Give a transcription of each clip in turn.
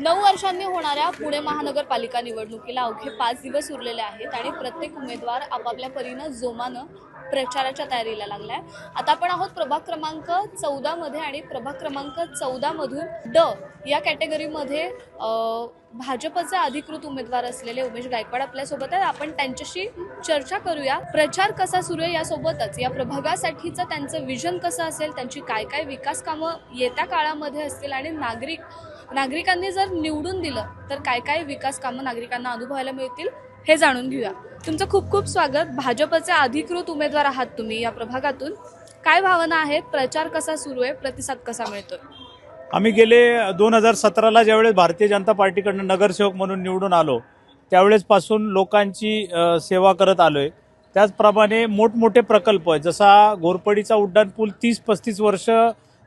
9 वर्षांनी होणाऱ्या पुणे महानगरपालिका निवडणुकीला अवघे 5 दिवस उरलेले आहेत आणि प्रत्येक उमेदवार आपापल्या परीनं जोमानं प्रचाराच्या तयारीला लागलाय। आता आपण आहोत प्रभाग क्रमांक 14 मध्ये आणि प्रभाग क्रमांक 14 मधून ड या कॅटेगरीमध्ये भाजपचे अधिकृत उमेदवार असलेले उमेश गायकवाड आपल्यासोबत आहेत। आपण त्यांच्याशी चर्चा करूया। प्रचार कसा सुरू आहे यासोबतच या प्रभागासाठीचं त्यांचं विजन कसं असेल, त्यांची काय काय विकास कामं येत्या काळामध्ये असतील आणि नागरिकांनी जर निवडून दिलं तर काय काय विकास कामं नागरिकांना अनुभवायला मिळतील हे जाणून घेऊया। तुमचं खूप खूप स्वागत। भाजपचे अधिकृत उमेदवार आहात तुम्ही या प्रभागातून, काय भावना आहेत? प्रचार कसा सुरू आहे? प्रतिसाद कसा मिळतोय? आम्ही गेले 2017ला ज्यावेळेस भारतीय जनता पार्टीकडून नगरसेवक म्हणून निवडून आलो त्यावेळेसपासून लोकांची सेवा करत आलोय। त्याचप्रमाणे मोठमोठे प्रकल्प जसा घोरपडीचा उड्डाण पूल 30-35 वर्ष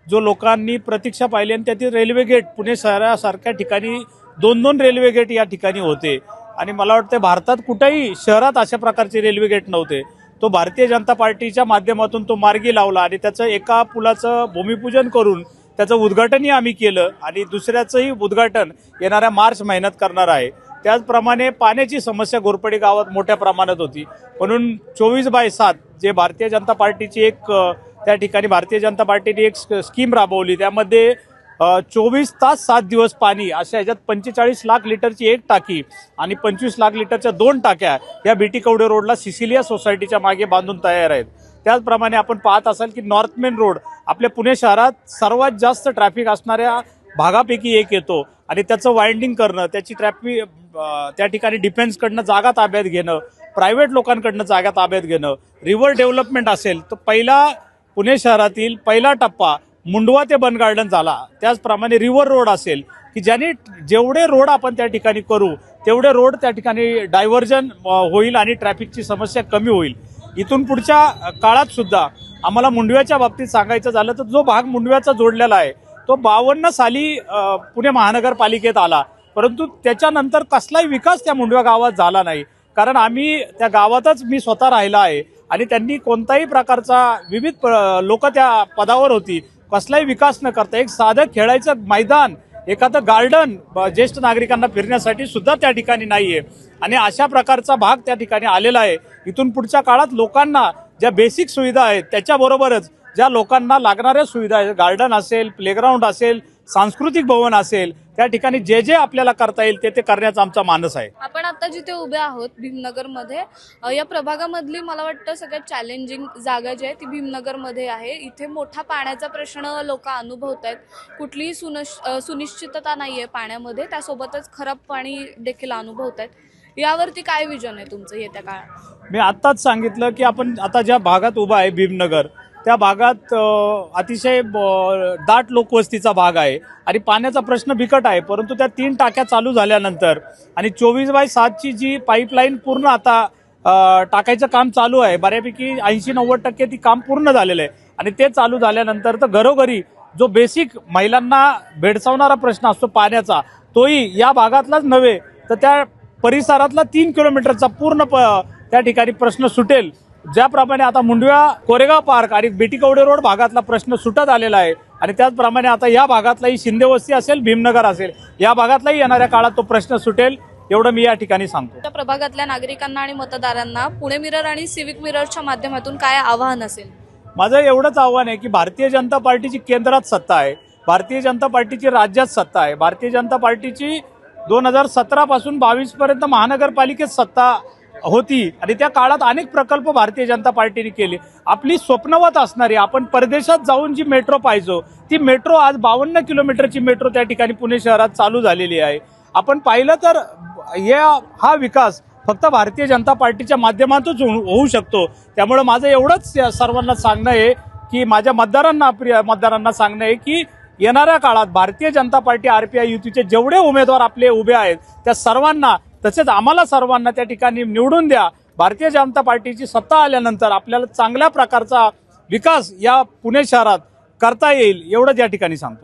जो लोकांनी प्रतीक्षा पाहिली आणि त्यातील रेल्वे गेट पुणे शहरासारख्या ठिकाणी 2-2 रेल्वे गेट या ठिकाणी होते आणि मला वाटतं भारतात कुठेही शहरात अशा प्रकारचे रेल्वे गेट नव्हते। तो भारतीय जनता पार्टीच्या माध्यमातून तो मार्गी लावला आणि त्याचं एका पुलाचं भूमिपूजन करून त्याचं उद्घाटनही आम्ही केलं आणि दुसऱ्याचंही उद्घाटन येणाऱ्या मार्च महिन्यात करणार आहे। त्याचप्रमाणे पाण्याची समस्या घोरपडी गावात मोठ्या प्रमाणात होती, म्हणून 24/7 जे भारतीय जनता पार्टीची एक त्या ठिकाणी भारतीय जनता पार्टीने एक स्कीम राबवली, त्यामध्ये 24 तास 7 दिवस पाणी अशा ह्याच्यात 45 लाख लिटरची एक टाकी आणि 25 लाख लिटरच्या 2 टाक्या या बीटी कवडे रोडला सिसिलिया सोसायटीच्या मागे बांधून तयार आहेत। त्याचप्रमाणे आपण पाहत असाल की नॉर्थ मेन रोड आपल्या पुणे शहरात सर्वात जास्त ट्रॅफिक असणाऱ्या भागापैकी एक येतो आणि त्याचं वाइंडिंग करणं, त्याची ट्रॅफिक त्या ठिकाणी डिफेन्सकडनं जागा ताब्यात घेणं, प्रायव्हेट लोकांकडनं जागा ताब्यात घेणं, रिव्हर डेव्हलपमेंट असेल तर पहिला पुणे शहरातील पहिला टप्पा मुंडवा ते बन गार्डन झाला। त्याचप्रमाणे रिव्हर रोड असेल की ज्याने जेवढे रोड आपण त्या ठिकाणी करू तेवढे रोड त्या ठिकाणी डायव्हर्जन होईल आणि ट्रॅफिकची समस्या कमी होईल। इथून पुढच्या काळात सुद्धा आम्हाला मुंडव्याच्या बाबतीत सांगायचं झालं तर जो भाग मुंडव्याचा जोडलेला आहे तो 52 साली पुणे महानगरपालिकेत आला, परंतु त्याच्यानंतर कसलाही विकास त्या मुंडव्या गावात झाला नाही। कारण आम्ही त्या गावातच मी स्वतः राहिला आहे आणि त्यांनी कोणताही प्रकारचा विविध लोक त्या पदावर होती, कसलाही विकास न करता एक साधं खेळायचं मैदान, एखादं गार्डन ज्येष्ठ नागरिकांना फिरण्यासाठी सुद्धा त्या ठिकाणी नाहीये आणि अशा प्रकारचा भाग त्या ठिकाणी आलेला आहे। इथून पुढच्या काळात लोकांना ज्या बेसिक सुविधा आहेत त्याच्याबरोबरच ज्या लोकांना लागणाऱ्या सुविधा आहेत, गार्डन असेल, प्लेग्राऊंड असेल, सांस्कृतिक भवन असेल, त्या ठिकाणी जे जे आपल्याला करता येईल ते करण्याचा आमचा मानस आहे। आपण आता जिथे उभे आहोत भीमनगरमध्ये, या प्रभागामधली मला वाटतं सगळ्यात चॅलेंजिंग जागा जी आहे ती भीमनगरमध्ये आहे। इथे मोठा पाण्याचा प्रश्न लोक अनुभवत आहेत, कुठलीही सुनिश्चितता नाहीये पाण्यामध्ये, त्यासोबतच खराब पाणी देखील अनुभवत आहेत। यावरती काय विजन आहे तुमचं येत्या काळात? मी आत्ताच सांगितलं की आपण आता ज्या भागात उभा आहे भीमनगर त्या भागात अतिशय दाट लोकवस्तीचा भाग आहे आणि पाण्याचा प्रश्न बिकट आहे, परंतु त्या 3 टाक्या चालू झाल्यानंतर आणि 24/7ची जी पाईपलाईन पूर्ण आता टाकायचं काम चालू आहे, बऱ्यापैकी 80-90% ती काम पूर्ण झालेलं आहे आणि ते चालू झाल्यानंतर तर घरोघरी जो बेसिक महिलांना भेडसावणारा प्रश्न असतो पाण्याचा, तोही या भागातलाच नव्हे तर त्या परिसरातला 3 किलोमीटरचा पूर्ण त्या ठिकाणी प्रश्न सुटेल। ज्याप्रमाणे आता मुंडव्या कोरेगाव पार्क आणि बीटी कवडे रोड भागातला प्रश्न सुटत आलेला आहे आणि त्याचप्रमाणे आता या भागातलाही शिंदे वस्ती असेल, भीमनगर असेल, या भागातलाही येणाऱ्या काळात तो प्रश्न सुटेल एवढं मी या ठिकाणी सांगतो। त्या प्रभागातल्या नागरिकांना आणि मतदारांना पुणे मिरर आणि सिविक मिररच्या माध्यमातून काय आव्हान असेल? माझं एवढंच आव्हान आहे की भारतीय जनता पार्टीची केंद्रात सत्ता आहे, भारतीय जनता पार्टीची राज्यात सत्ता आहे, भारतीय जनता पार्टीची 2017 पासून 22 पर्यंत महानगरपालिकेत सत्ता होती आणि त्या काळात अनेक प्रकल्प भारतीय जनता पार्टीने केले। आपली स्वप्नवत असणारी आपण परदेशात जाऊन जी मेट्रो पाहिजो ती मेट्रो आज 52 किलोमीटरची मेट्रो त्या ठिकाणी पुणे शहरात चालू झालेली आहे। आपण पाहिलं तर हा विकास फक्त भारतीय जनता पार्टीच्या माध्यमातूनच होऊ शकतो। त्यामुळे माझं एवढंच सर्वांना सांगणं आहे की माझ्या मतदारांना सांगणं आहे की येणाऱ्या काळात भारतीय जनता पार्टी RPI युतीचे जेवढे उमेदवार आपले उभे आहेत त्या सर्वांना तसेच आम्हाला सर्वांना त्या ठिकाणी निवडून द्या। भारतीय जनता पार्टीची सत्ता आल्यानंतर आपल्याला चांगल्या प्रकारचा विकास या पुणे शहरात करता येईल एवढंच या ठिकाणी सांगतो।